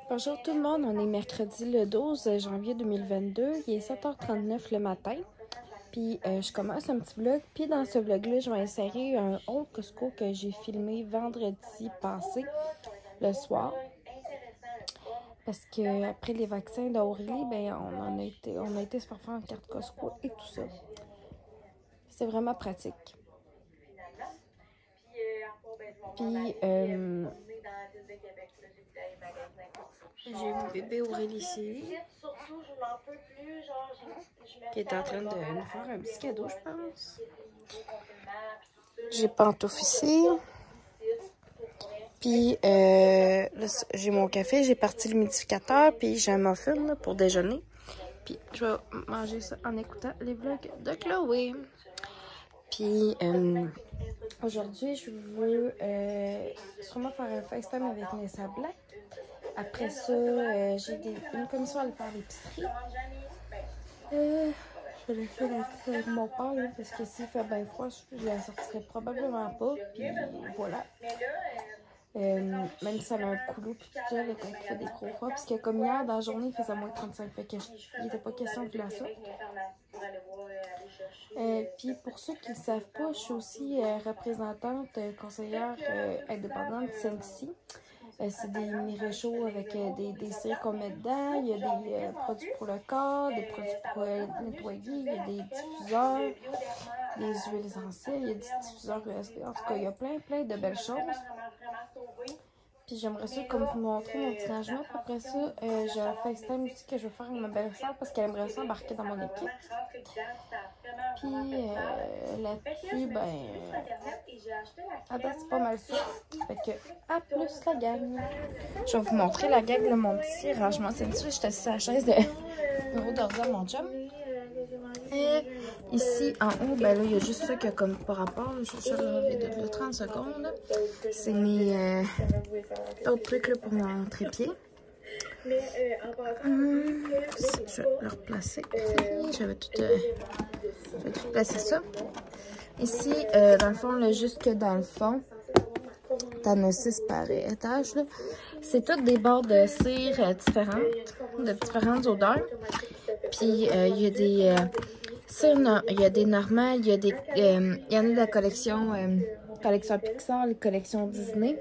Bonjour tout le monde, on est mercredi le 12 janvier 2022, il est 7h39 le matin, puis je commence un petit vlog, puis dans ce vlog-là, je vais insérer un haul Costco que j'ai filmé vendredi passé, le soir, parce que après les vaccins d'Aurélie, ben on a été se faire en carte Costco et tout ça. C'est vraiment pratique. Puis, j'ai mon bébé Aurélie ici, qui est en train de nous faire un petit cadeau, je pense. J'ai pantoufles ici. Puis, j'ai mon café, j'ai parti l'humidificateur, puis j'ai un muffin là, pour déjeuner. Puis, je vais manger ça en écoutant les vlogs de Chloé. Puis, aujourd'hui, je veux sûrement faire un FaceTime avec Nessa Black. Après ça, j'ai une commission à aller faire à l'épicerie. Je vais laisser avec mon père, là, parce que s'il fait bien froid, je la sortirai probablement pas. Puis voilà. Même si ça a un couloir puis tout ça, quand il fait des gros froids. Parce que comme hier, dans la journée, il faisait moins 35. Fait qu'il n'était pas question de la sorte. Puis pour ceux qui ne le savent pas, je suis aussi représentante conseillère indépendante de Sensi. C'est des mini-réchauds avec des cires qu'on met dedans. Il y a des produits pour le corps, des produits pour nettoyer. Il y a des diffuseurs, des huiles essentielles. Il y a des diffuseurs USB. En tout cas, il y a plein de belles choses. Puis j'aimerais ça comme vous montrer mon petit rangement. Après ça, j'ai un FaceTime aussi que je vais faire avec ma belle-sœur parce qu'elle aimerait ça embarquer dans mon équipe. Puis là-dessus, ben, à date, c'est pas mal ça. Fait que, à plus la gang. Je vais vous montrer la gang de mon petit rangement. C'est sûr, j'étais assise à la chaise de bureau d'ordi à mon chum. Et ici, en haut, ben là, il y a juste ça qui a comme par rapport. Je vais lever de 30 secondes. C'est mes autres trucs là, pour mon trépied. Je vais le replacer. J'avais tout placé ça. Ici, dans le fond, là, jusque dans le fond, t'en as 6 par étage. C'est toutes des bords de cire différentes, de différentes odeurs. Puis, il y a des cires, il y a des normales, il y a des, il y en a de la collection Pixar, les collections Disney.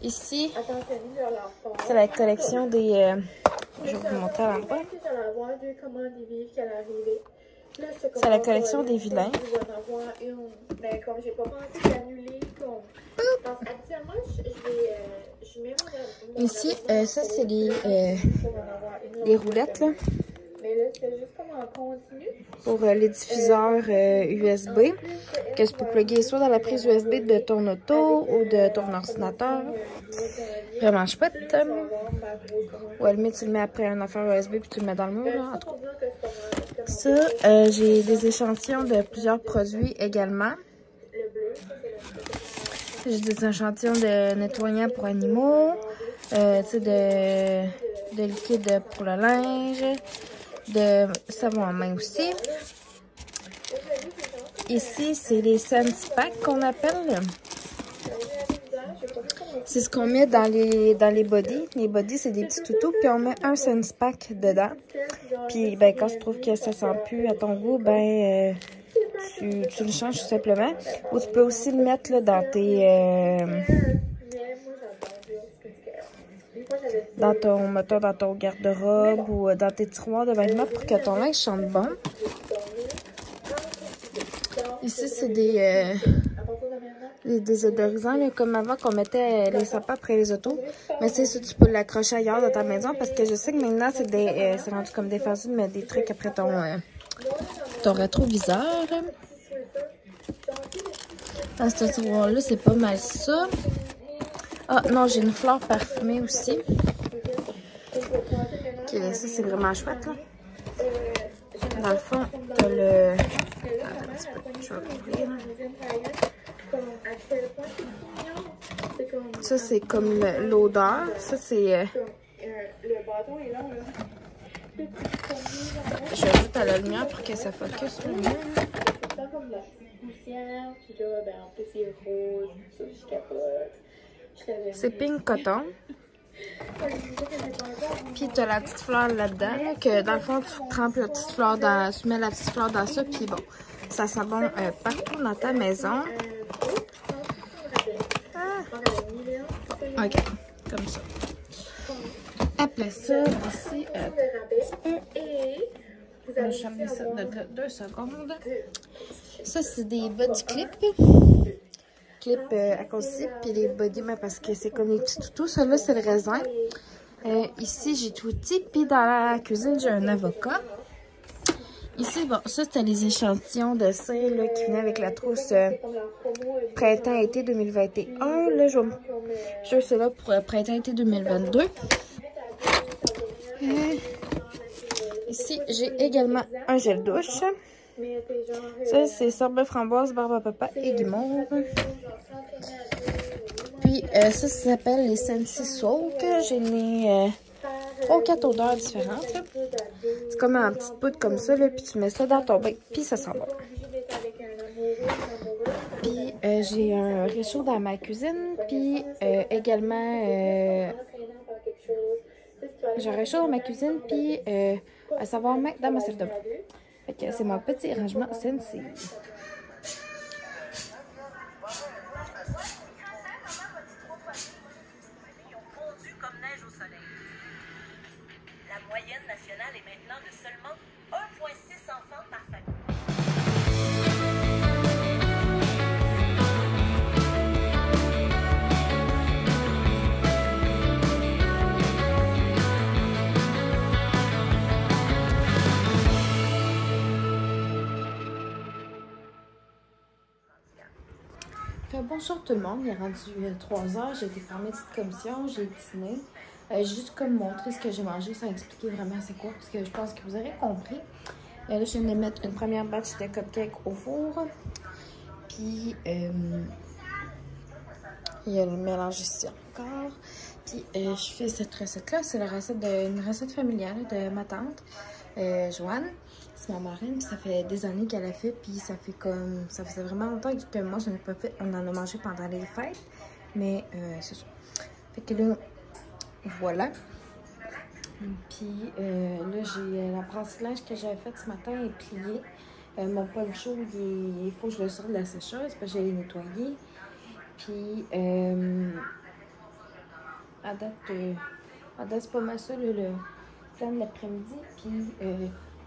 Ici, c'est la collection des... je vais vous montrer à l'endroit. C'est la collection des vilains. Ici, ça, c'est les roulettes, là. Pour les diffuseurs USB, que tu peux plugger soit dans la prise USB de ton auto ou de ton ordinateur. Vraiment chouette. Ou à la limite, tu le mets après un affaire USB puis tu le mets dans le mur. Là, en tout cas. Ça, j'ai des échantillons de plusieurs produits également. J'ai des échantillons de nettoyants pour animaux, de liquide pour le linge, de savon à main aussi. Ici, c'est les Sense Pack qu'on appelle. C'est ce qu'on met dans les bodies. Les bodies, c'est des petits toutous, puis on met un Sense Pack dedans. Puis, ben, quand tu trouves que ça sent plus à ton goût, ben, tu le changes tout simplement. Ou tu peux aussi le mettre là, dans tes... dans ton garde-robe ou dans tes tiroirs de vêtements pour que ton linge sente bon. Ici, c'est des désodorisants, là, comme avant qu'on mettait les sapins après les autos. Mais c'est ça, tu peux l'accrocher ailleurs dans ta maison parce que je sais que maintenant, c'est rendu comme des faciles de mettre des trucs après ton rétroviseur. Dans ce tiroir-là, c'est pas mal ça. Ah non, j'ai une fleur parfumée aussi. Okay, ça, c'est vraiment chouette, là. Dans le fond, t'as le... Attends un petit peu, je vais ouvrir. Ça, c'est comme l'odeur. Ça, c'est... Je vais mettre à la lumière pour que ça focus sur le mur. C'est pink coton. Puis tu as la petite fleur là-dedans, là, que dans le fond, tu trempes la petite fleur dans... Tu mets la petite fleur dans ça, puis bon, ça sent bon partout dans ta maison. Ok, comme ça. Après ça, ici, un petit peu. Je vais fermer ça de 2 secondes. Ça, c'est des body clips. Clips à cause ici, puis les body, mais parce que c'est comme les petits toutous. Celui-là, c'est le raisin. Ici, j'ai tout petit. Puis dans la cuisine, j'ai un avocat. Ici, bon, ça, c'était les échantillons de cire là, qui venaient avec la trousse printemps-été 2021. Là, je veux celle-là pour printemps-été 2022. Ici, j'ai également un gel douche. Ça, c'est sorbet framboise, barbe à papa et guimauve. Puis, ça s'appelle les Scentsy Soak. J'ai mis 3 ou 4 odeurs différentes. C'est comme un petit poudre comme ça, là, puis tu mets ça dans ton bain, puis ça sent bon. Puis, j'ai un réchaud dans ma cuisine, puis également... j'ai un réchaud dans ma cuisine, puis à savoir même dans ma salle de bain. Fait que c'est mon petit rangement Scentsy. La moyenne nationale est maintenant de seulement 1,6 enfants par famille. Bonjour tout le monde, il est rendu 3 h, j'ai été faire mes petites commissions, j'ai dîné. J'ai juste comme montré ce que j'ai mangé sans expliquer vraiment c'est quoi, parce que je pense que vous aurez compris. Là, je viens de mettre une première batch de cupcakes au four. Puis, il y a le mélange ici encore. Puis, je fais cette recette-là, c'est une recette familiale de ma tante, Joanne. C'est ma marraine, puis ça fait des années qu'elle a fait, puis ça faisait vraiment longtemps que moi j'en ai pas fait. On en a mangé pendant les fêtes, mais c'est ça. Fait que là, voilà. Puis là, j'ai la brasse de linge que j'avais faite ce matin est pliée. Mon poncho, il faut que je le sorte de la sécheuse, parce que j'ai les nettoyé. Puis, à date, c'est pas mal ça, le plan de l'après-midi. Puis,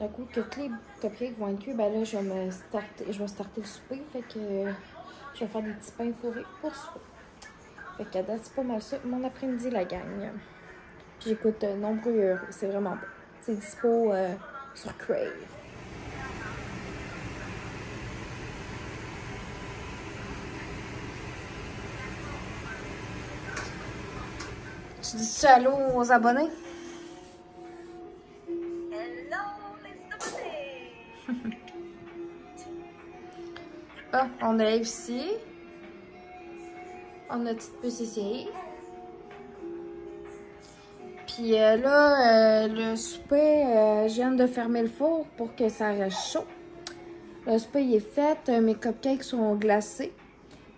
d'un coup, que les cupcakes vont être cuits, ben là, je vais starter le souper. Fait que je vais faire des petits pains fourrés pour souper. Fait qu'à date, c'est pas mal ça. Mon après-midi, la gagne. Puis j'écoute Nombreux Heureux. C'est vraiment bon. C'est dispo sur Crave. Tu dis-tu allô aux abonnés? Ah, on a ici. On a une petite puce ici. Puis là, le souper, je viens de fermer le four pour que ça reste chaud. Le souper il est fait, mes cupcakes sont glacés.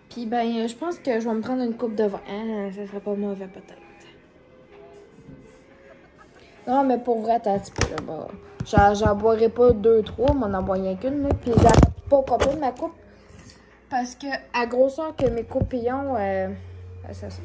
Puis ben, je pense que je vais me prendre une coupe de vin. Hein, ça serait pas mauvais peut-être. Non, mais pour vrai, t'as un petit peu là-bas. J'en boirai pas 2-3, mais on en boit rien qu'une. Puis j'arrête pas au complet de ma coupe. Parce que, à grosseur que mes coupillons, c'est ça.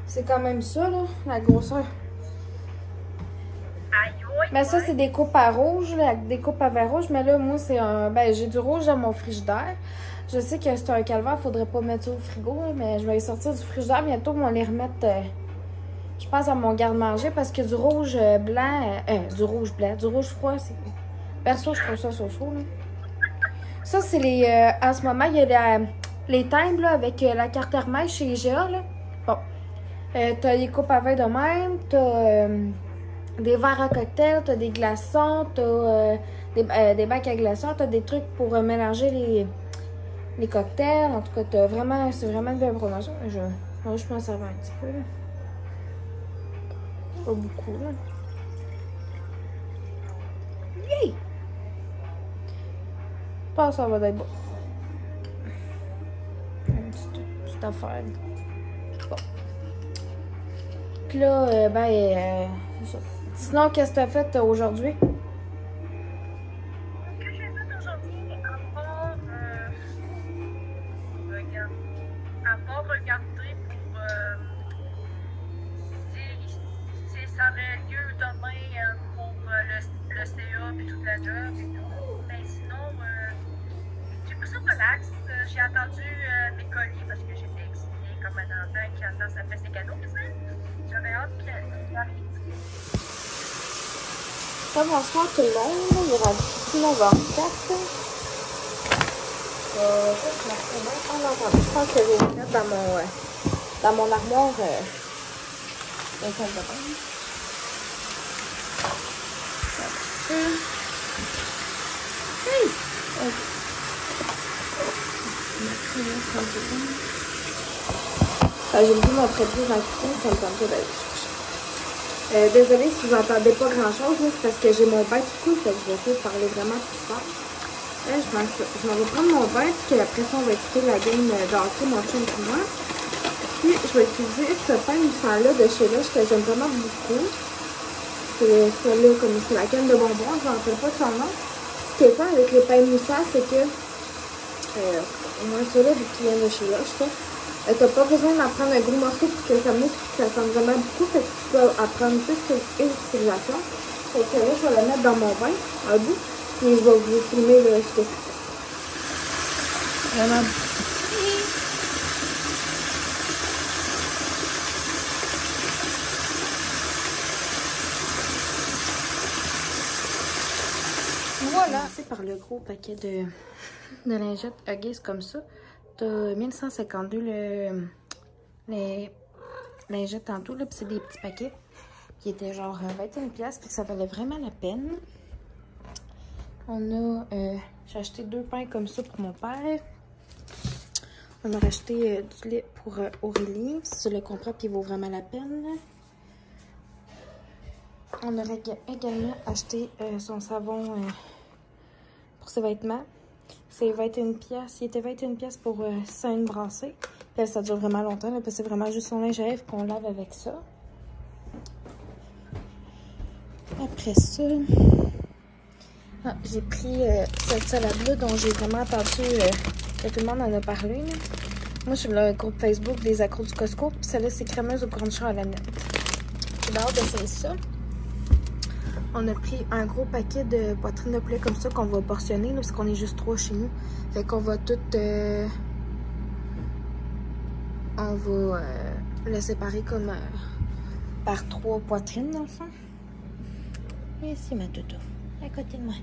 C'est quand même ça, là, la grosseur. Mais ça, c'est des coupes à rouge, là, des coupes à verre rouge. Mais là, moi, c'est un... Ben, j'ai du rouge dans mon frigidaire. Je sais que c'est un calvaire, faudrait pas mettre ça au frigo, là, mais je vais les sortir du frigidaire bientôt, on va les remettre Je pense à mon garde-manger parce que du rouge blanc, du rouge froid, c'est... Perso, je trouve ça so-so, là. Ça, c'est les... en ce moment, il y a les timbres, là, avec la carte Hermès chez IGA, là. Bon. T'as les coupes à vin de même, t'as des verres à cocktail, t'as des glaçons, t'as des bacs à glaçons, t'as des trucs pour mélanger les cocktails. En tout cas, c'est vraiment une belle promotion. Moi, je m'en servais un petit peu, là. Pas beaucoup, là. Yay! Je pense que ça va être bon. Une petite affaire. Bon. Puis là, c'est ça. Sinon, qu'est-ce que t'as fait aujourd'hui? Ce que j'ai fait aujourd'hui, à part regarder pour si ça aurait lieu demain pour le CA et toute la job et tout. Mais sinon, j'ai pris ça relax. J'ai attendu mes colis parce que j'étais excitée comme un enfant qui attend sa fête ses cadeaux. J'avais hâte qu'il arrive. Bonsoir tout le monde, il est rendu 9h04. Je pense que je vais le mettre dans mon armoire de salle de bain. Hey! J'ai vu mon prêt-plus dans la cuisine, ça me tentait d'aller chercher. Désolée si vous n'entendez pas grand-chose, c'est parce que j'ai mon bain tout cool, fait que je vais essayer de parler vraiment plus fort. Là, je m'en vais prendre mon bain, puis après ça, on va écouter la game d'hockey, mon chien et moi. Puis, je vais utiliser ce pain moussant-là de chez Lush que j'aime vraiment beaucoup. C'est celle-là, comme c'est la canne de bonbons, je ne me rappelle pas de son nom. Ce qui est fun avec les pains moussants, c'est que, moi, ceux-là, qui viennent de chez Lush, t'as pas besoin d'en prendre un gros morceau pour que ça mousse et que ça sente vraiment beaucoup. Fait que tu peux apprendre plus qu'une utilisation. Fait que là, je vais le mettre dans mon bain, à bout. Puis je vais vous filmer ce que c'est. Vraiment. Voilà. C'est par le gros paquet de lingettes Huggies comme ça. T'as 1152 les lingettes en tout, là, puis c'est des petits paquets qui étaient genre 21$, puis ça valait vraiment la peine. On a, j'ai acheté 2 pains comme ça pour mon père. On a racheté du lait pour Aurélie, si tu le comprends, puis il vaut vraiment la peine. On a également acheté son savon pour ses vêtements. C'est 21$. Il était 21$ pour 5 brassées. Puis ça dure vraiment longtemps, là, parce que c'est vraiment juste son linge à lèvres qu'on lave avec ça. Après ça, j'ai pris cette salade-là dont j'ai vraiment attendu que tout le monde en a parlé. Là. Moi, je suis le groupe Facebook des accros du Costco. Puis celle-là, c'est crémeuse au cornichon à l'aneth. J'ai hâte d'essayer ça. On a pris un gros paquet de poitrine de poulet comme ça qu'on va portionner, là, parce qu'on est juste 3 chez nous. Fait qu'on va tout... on va le séparer comme par 3 poitrines, dans le fond. Et ici, ma toutou, à côté de moi.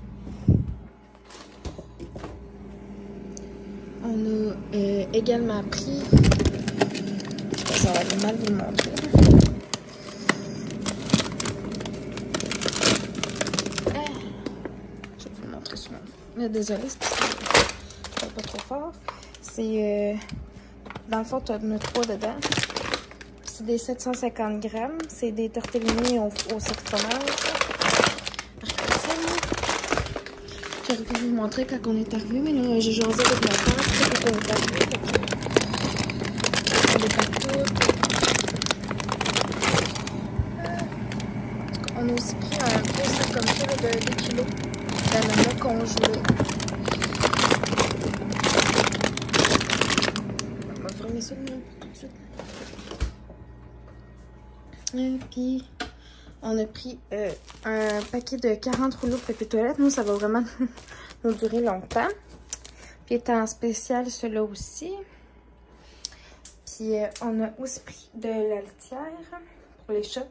On a également pris... Ça va aller mal vous le montrer. Mais désolée, c'est parce que je ne pas trop fort. C'est... dans le fond, tu en as 3 dedans. C'est des 750 grammes. C'est des tortellini au 7 fromages. J'aurais pu vous montrer quand on est arrivé, mais là, j'ai jasé avec ma tante. Quand on est arrivé, on a aussi pris un gros sac comme ça de 2 kilos. D'ananas congelé. On va fermer ça tout de suite. Et puis, on a pris un paquet de 40 rouleaux de papier toilette. Nous, ça va vraiment nous durer longtemps. Puis, il est en spécial, celui-là aussi. Puis, on a aussi pris de la litière les chats.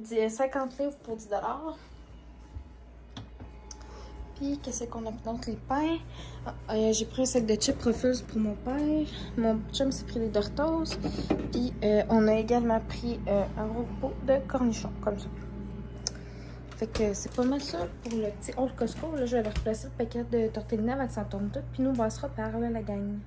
50 livres pour 10 $. Puis, qu'est-ce qu'on a d'autre? Les pains. J'ai pris un sac de chips Ruffles pour mon père. Mon chum s'est pris des Doritos. Puis, on a également pris un gros pot de cornichons, comme ça. Fait que c'est pas mal ça pour le petit Old Costco. Là, je vais aller replacer le paquet de tortellini avant que ça tombe tout. Puis, nous, on passera par là, la gang.